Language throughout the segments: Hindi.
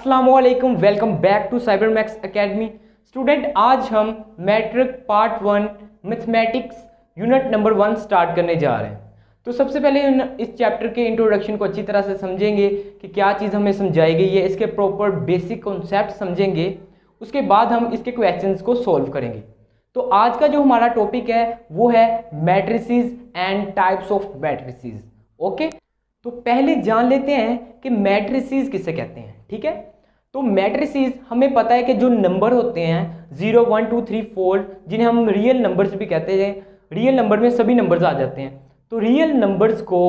अस्सलामुअलैकुम, welcome back to cyber max academy. Student, आज हम matric part 1 mathematics unit number 1 start करने जा रहे हैं। तो सबसे पहले इस चैप्टर के इंट्रोडक्शन को अच्छी तरह से समझेंगे कि क्या चीज़ हमें समझाई गई है, इसके प्रॉपर बेसिक कॉन्सेप्ट समझेंगे। उसके बाद हम इसके क्वेश्चंस को सॉल्व करेंगे। तो आज का जो हमारा टॉपिक है वो है matrices and types of matrices. Okay, तो पहले जान लेते हैं कि मैट्रिसेस किसे कहते हैं। ठीक है, तो मैट्रिसेस हमें पता है कि जो नंबर होते हैं 0 1 2 3 4, जिन्हें हम रियल नंबर्स भी कहते हैं। रियल नंबर में सभी नंबर्स आ जाते हैं। तो रियल नंबर्स को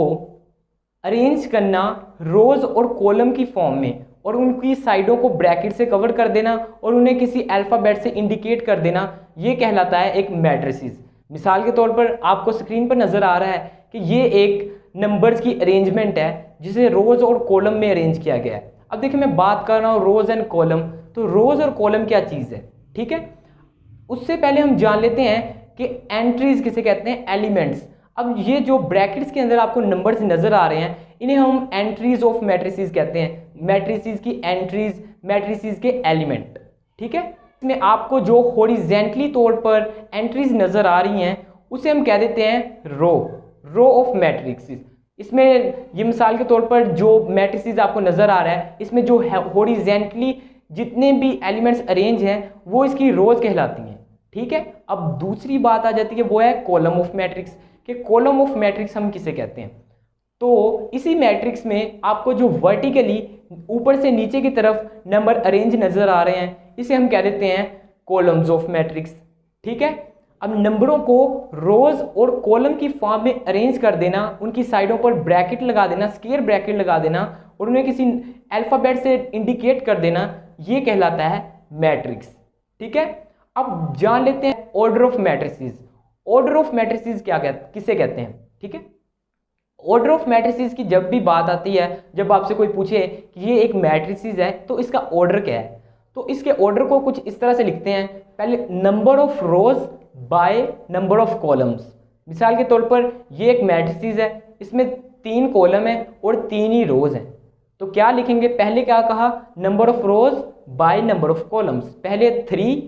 अरेंज करना रोज और कॉलम की फॉर्म में, और उनकी साइडों को ब्रैकेट से कवर कर देना और उन्हें किसी अल्फ़ाबेट से इंडिकेट कर देना, ये कहलाता है एक मैट्रिसेस। मिसाल के तौर पर आपको स्क्रीन पर नज़र आ रहा है कि ये एक नंबर्स की अरेंजमेंट है जिसे रोज और कॉलम में अरेंज किया गया है। अब देखिए, मैं बात कर रहा हूँ रोज एंड कॉलम। तो रोज और कॉलम क्या चीज़ है, ठीक है। उससे पहले हम जान लेते हैं कि एंट्रीज किसे कहते हैं, एलिमेंट्स। अब ये जो ब्रैकेट्स के अंदर आपको नंबर्स नजर आ रहे हैं, इन्हें हम एंट्रीज ऑफ मैट्रिसेस कहते हैं। मैट्रिसेस की एंट्रीज, मैट्रिसेस के एलिमेंट। ठीक है, इसमें आपको जो हॉरिजेंटली तौर पर एंट्रीज नजर आ रही हैं उसे हम कह देते हैं रो ऑफ मैट्रिसेस। इसमें ये मिसाल के तौर पर जो मैट्रिसेस आपको नजर आ रहा है, इसमें जो हॉरिजेंटली जितने भी एलिमेंट्स अरेंज हैं वो इसकी रोज कहलाती हैं। ठीक है, अब दूसरी बात आ जाती है, वो है कॉलम ऑफ मैट्रिक्स। कि कॉलम ऑफ मैट्रिक्स हम किसे कहते हैं। तो इसी मैट्रिक्स में आपको जो वर्टिकली ऊपर से नीचे की तरफ नंबर अरेंज नजर आ रहे हैं, इसे हम कह देते हैं कॉलम्स ऑफ मैट्रिक्स। ठीक है, अब नंबरों को रोज और कॉलम की फॉर्म में अरेंज कर देना, उनकी साइडों पर ब्रैकेट लगा देना, स्क्वायर ब्रैकेट लगा देना और उन्हें किसी अल्फाबेट से इंडिकेट कर देना, ये कहलाता है मैट्रिक्स। ठीक है, अब जान लेते हैं order of matrices. Order of matrices किसे कहते हैं। ठीक है, ऑर्डर ऑफ मैट्रिसेस की जब भी बात आती है, जब आपसे कोई पूछे कि ये एक मैट्रिसेस है तो इसका ऑर्डर क्या है, तो इसके ऑर्डर को कुछ इस तरह से लिखते हैं। पहले number of rows by number of columns. मिसाल के तौर पर ये एक मैट्रिसेस है, इसमें 3 कॉलम है और 3 ही रोज हैं। तो क्या लिखेंगे, पहले क्या कहा, number of rows by number of columns. पहले 3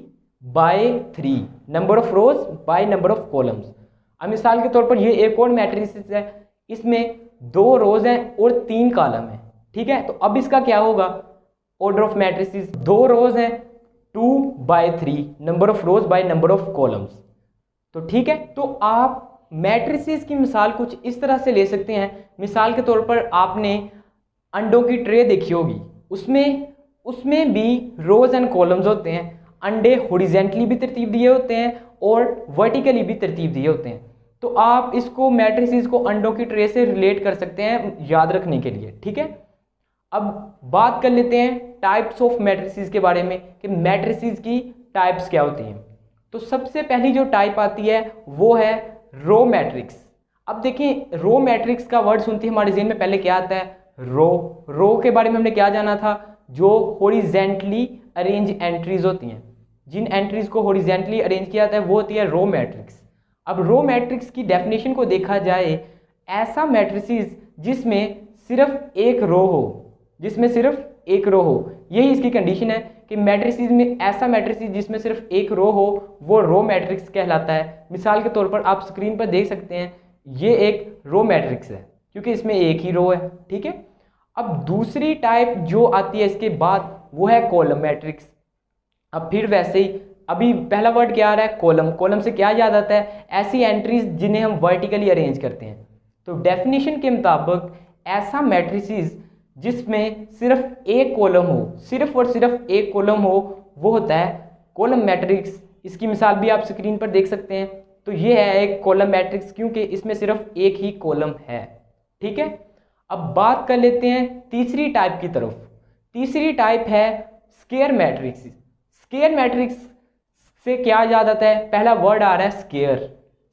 by 3, number of rows by number of columns. अब मिसाल के तौर पर ये एक और मैट्रिसेस है, इसमें 2 रोज हैं और 3 कॉलम हैं। ठीक है, तो अब इसका क्या होगा, ऑर्डर ऑफ मैट्रिसेस 2 रोज हैं 2 by 3, number of rows by number of columns. तो ठीक है, तो आप मैट्रिसेस की मिसाल कुछ इस तरह से ले सकते हैं। मिसाल के तौर पर आपने अंडों की ट्रे देखी होगी, उसमें भी रोज एंड कॉलम्स होते हैं। अंडे हॉरिजेंटली भी तरतीब दिए होते हैं और वर्टिकली भी तरतीब दिए होते हैं। तो आप इसको मैट्रिसेस को अंडों की ट्रे से रिलेट कर सकते हैं याद रखने के लिए। ठीक है, अब बात कर लेते हैं टाइप्स ऑफ मैट्रिसेस के बारे में कि मैट्रिसेस की टाइप्स क्या होती हैं। तो सबसे पहली जो टाइप आती है वो है रो मैट्रिक्स। अब देखिए, रो मैट्रिक्स का वर्ड सुनते ही हमारे ज़हन में पहले क्या आता है, रो के बारे में हमने क्या जाना था, जो हॉरिजेंटली अरेंज एंट्रीज होती हैं। जिन एंट्रीज को हॉरिजेंटली अरेंज किया जाता है वो होती है रो मैट्रिक्स। अब रो मैट्रिक्स की डेफिनेशन को देखा जाए, ऐसा मैट्रिसेस जिसमें सिर्फ एक रो हो, यही इसकी कंडीशन है कि मैट्रिसेस में ऐसा मैट्रिसेस जिसमें सिर्फ एक रो हो वो रो मैट्रिक्स कहलाता है। मिसाल के तौर पर आप स्क्रीन पर देख सकते हैं, ये एक रो मैट्रिक्स है क्योंकि इसमें एक ही रो है। ठीक है, अब दूसरी टाइप जो आती है इसके बाद वो है कॉलम मैट्रिक्स। अब फिर वैसे ही, अभी पहला वर्ड क्या आ रहा है, कॉलम। कॉलम से क्या याद आता है, ऐसी एंट्रीज जिन्हें हम वर्टिकली अरेंज करते हैं। तो डेफिनेशन के मुताबिक ऐसा मैट्रिसेस जिसमें सिर्फ एक कॉलम हो, सिर्फ और सिर्फ एक कॉलम हो, वो होता है कॉलम मैट्रिक्स। इसकी मिसाल भी आप स्क्रीन पर देख सकते हैं। तो ये है एक कॉलम मैट्रिक्स क्योंकि इसमें सिर्फ एक ही कॉलम है। ठीक है, अब बात कर लेते हैं तीसरी टाइप की तरफ। तीसरी टाइप है स्क्वायर मैट्रिक्स। स्क्वायर मैट्रिक्स से क्या याद आता है, पहला वर्ड आ रहा है स्क्वायर।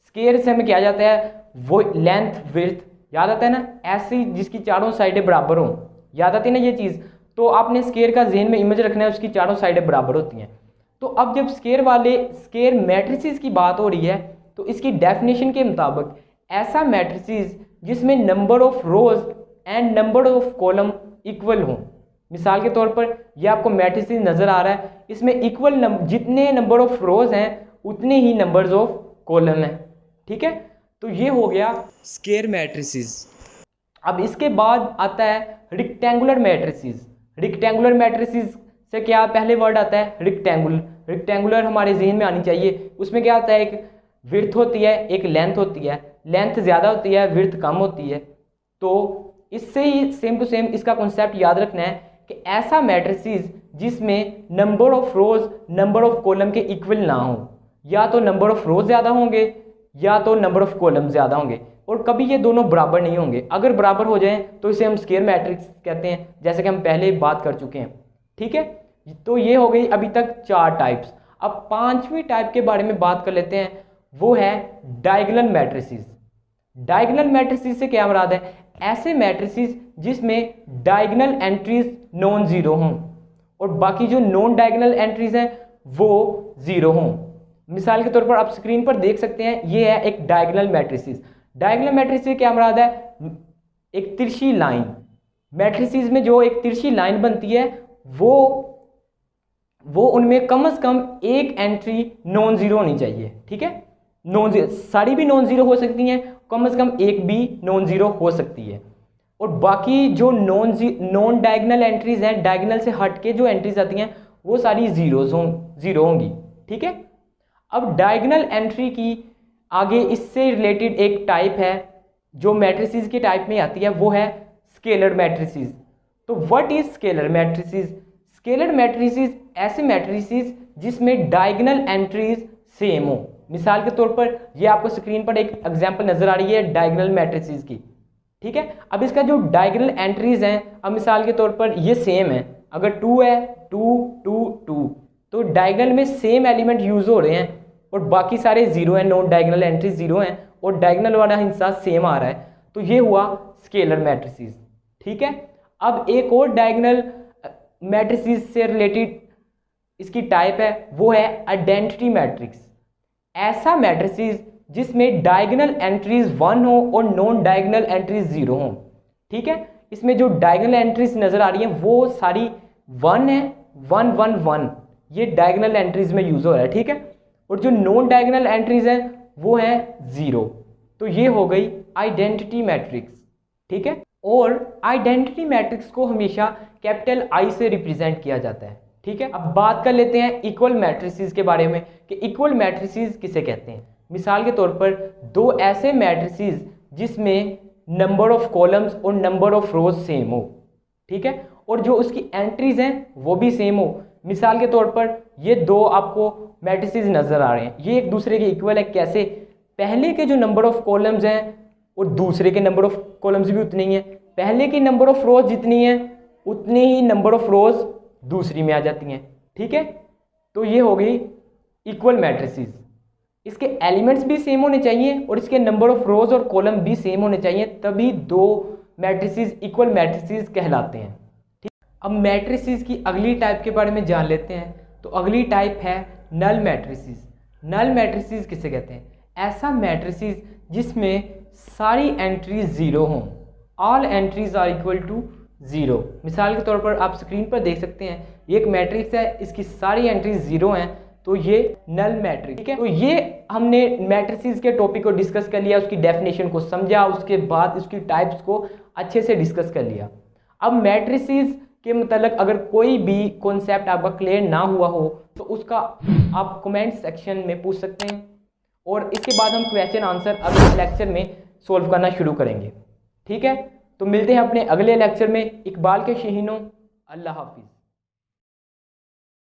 स्क्वायर से हमें क्या जाता है, वो लेंथ विड्थ याद आता है ना, ऐसी जिसकी चारों साइडें बराबर हों, याद आती है ना ये चीज़। तो आपने स्क्वायर का ज़हन में इमेज रखना है, उसकी चारों साइडें बराबर होती हैं। तो अब जब स्क्वायर मैट्रिसेस की बात हो रही है, तो इसकी डेफिनेशन के मुताबिक ऐसा मैट्रिसेस जिसमें number of rose and number of column equal हों। मिसाल के तौर पर ये आपको मैट्रिसेस नज़र आ रहा है, इसमें इक्वल जितने नंबर ऑफ रोज हैं उतने ही नंबर्स ऑफ कॉलम हैं। ठीक है, तो ये हो गया स्क्वायर मैट्रिसेस। अब इसके बाद आता है रेक्टेंगुलर मैट्रिसेस। रेक्टेंगुलर मैट्रिसेस से क्या पहले वर्ड आता है रेक्टेंगुलर। रेक्टेंगुलर हमारे जहन में आनी चाहिए। उसमें क्या आता है, एक विड्थ होती है, एक लेंथ होती है। लेंथ ज़्यादा होती है, विड्थ कम होती है। तो इससे ही सेम टू सेम इसका कॉन्सेप्ट याद रखना है कि ऐसा मैट्रिसेस जिसमें number of rose number of column के इक्वल ना हो, या तो नंबर ऑफ रोज ज़्यादा होंगे या तो नंबर ऑफ कॉलम ज़्यादा होंगे, और कभी ये दोनों बराबर नहीं होंगे। अगर बराबर हो जाएं तो इसे हम स्क्वायर मैट्रिक्स कहते हैं, जैसे कि हम पहले बात कर चुके हैं। ठीक है, तो ये हो गई अभी तक 4 टाइप्स। अब 5वीं टाइप के बारे में बात कर लेते हैं, वो है डायगोनल मैट्रिसेस। डायगोनल मैट्रिसेस से क्या मुराद है, ऐसे मैट्रिसेस जिसमें डायगोनल एंट्रीज नॉन जीरो हों और बाकी जो नॉन डायगोनल एंट्रीज हैं वो जीरो हों। मिसाल के तौर पर आप स्क्रीन पर देख सकते हैं, ये है एक डायगोनल मैट्रिसेस। डायगोनल मैट्रिसेस से क्या मुराद है, एक तिरछी लाइन। मैट्रिसेस में जो एक तिरछी लाइन बनती है वो उनमें कम से कम एक एंट्री नॉन जीरो होनी चाहिए। ठीक है, नॉन जीरो, सारी भी नॉन जीरो हो सकती हैं, कम से कम एक भी नॉन जीरो हो सकती है। और बाकी जो नॉन डायगोनल एंट्रीज हैं, डायगोनल से हट के जो एंट्रीज आती हैं वो सारी जीरो होंगी। ठीक है, अब डायगोनल एंट्री की आगे इससे रिलेटेड एक टाइप है जो मैट्रिसेस के टाइप में आती है, वो है स्केलर मैट्रिसेस। तो what is scalar matrices? Scalar matrices ऐसे मैट्रिसेस जिसमें डायगोनल एंट्रीज सेम हो। मिसाल के तौर पर ये आपको स्क्रीन पर एक एग्जांपल नजर आ रही है डायगोनल मैट्रिसेस की। ठीक है, अब इसका जो डायगोनल एंट्रीज हैं, अब मिसाल के तौर पर ये सेम है, अगर 2 है 2 2 2, तो डायगोनल में सेम एलिमेंट यूज हो रहे हैं और बाकी सारे जीरो हैं, नॉन डायगोनल एंट्रीज जीरो हैं और डायगोनल वाला हिस्सा सेम आ रहा है, तो ये हुआ स्केलर मैट्रिसेस। ठीक है, अब एक और डायगोनल मैट्रिसेस से रिलेटेड इसकी टाइप है, वो है आइडेंटिटी मैट्रिक्स। ऐसा मैट्रिसेस जिसमें डायगोनल एंट्रीज 1 हो और नॉन डायगोनल एंट्रीज 0 हो। ठीक है, इसमें जो डायगोनल एंट्रीज नजर आ रही हैं वो सारी 1 है, 1 1 1, ये डायगोनल एंट्रीज में यूज हो रहा है। ठीक है, और जो नॉन डायगोनल एंट्रीज हैं वो है 0। तो ये हो गई आइडेंटिटी मैट्रिक्स। ठीक है, और आइडेंटिटी मैट्रिक्स को हमेशा कैपिटल I से रिप्रेजेंट किया जाता है। ठीक है, अब बात कर लेते हैं इक्वल मैट्रिसेस के बारे में कि इक्वल मैट्रिसेस किसे कहते हैं। मिसाल के तौर पर 2 ऐसे मैट्रिसेस जिसमें नंबर ऑफ कॉलम्स और नंबर ऑफ रोज सेम हो। ठीक है, और जो उसकी एंट्रीज हैं वो भी सेम हो। मिसाल के तौर पर ये 2 आपको मैट्रिसेस नजर आ रहे हैं, ये एक दूसरे के इक्वल है। कैसे? पहले के जो नंबर ऑफ कॉलम्स हैं और दूसरे के नंबर ऑफ कॉलम्स भी उतने ही हैं। पहले की नंबर ऑफ रोज जितनी है उतने ही नंबर ऑफ रोज दूसरी में आ जाती हैं। ठीक है, तो ये हो गई इक्वल मैट्रिसेस। इसके एलिमेंट्स भी सेम होने चाहिए और इसके नंबर ऑफ रोज और कॉलम भी सेम होने चाहिए, तभी 2 मैट्रिसेस इक्वल मैट्रिसेस कहलाते हैं। ठीक, अब मैट्रिसेस की अगली टाइप के बारे में जान लेते हैं। तो अगली टाइप है नल मैट्रिसेस। नल मैट्रिसेस किसे कहते हैं? ऐसा मैट्रिसेस जिसमें सारी एंट्रीज 0 हों, all entries are equal to 0। मिसाल के तौर पर आप स्क्रीन पर देख सकते हैं, ये एक मैट्रिक्स है, इसकी सारी एंट्रीज 0 हैं, तो ये नल मैट्रिक्स। ठीक है, तो ये हमने मैट्रिसेस के टॉपिक को डिस्कस कर लिया, उसकी डेफिनेशन को समझा, उसके बाद उसकी टाइप्स को अच्छे से डिस्कस कर लिया। अब मैट्रिसेस के मतलब अगर कोई भी कॉन्सेप्ट आपका क्लियर ना हुआ हो तो उसका आप कमेंट सेक्शन में पूछ सकते हैं, और इसके बाद हम क्वेश्चन आंसर अगले लेक्चर में सॉल्व करना शुरू करेंगे। ठीक है, तो मिलते हैं अपने अगले लेक्चर में। इकबाल के शहीनों, अल्लाह हाफिज़।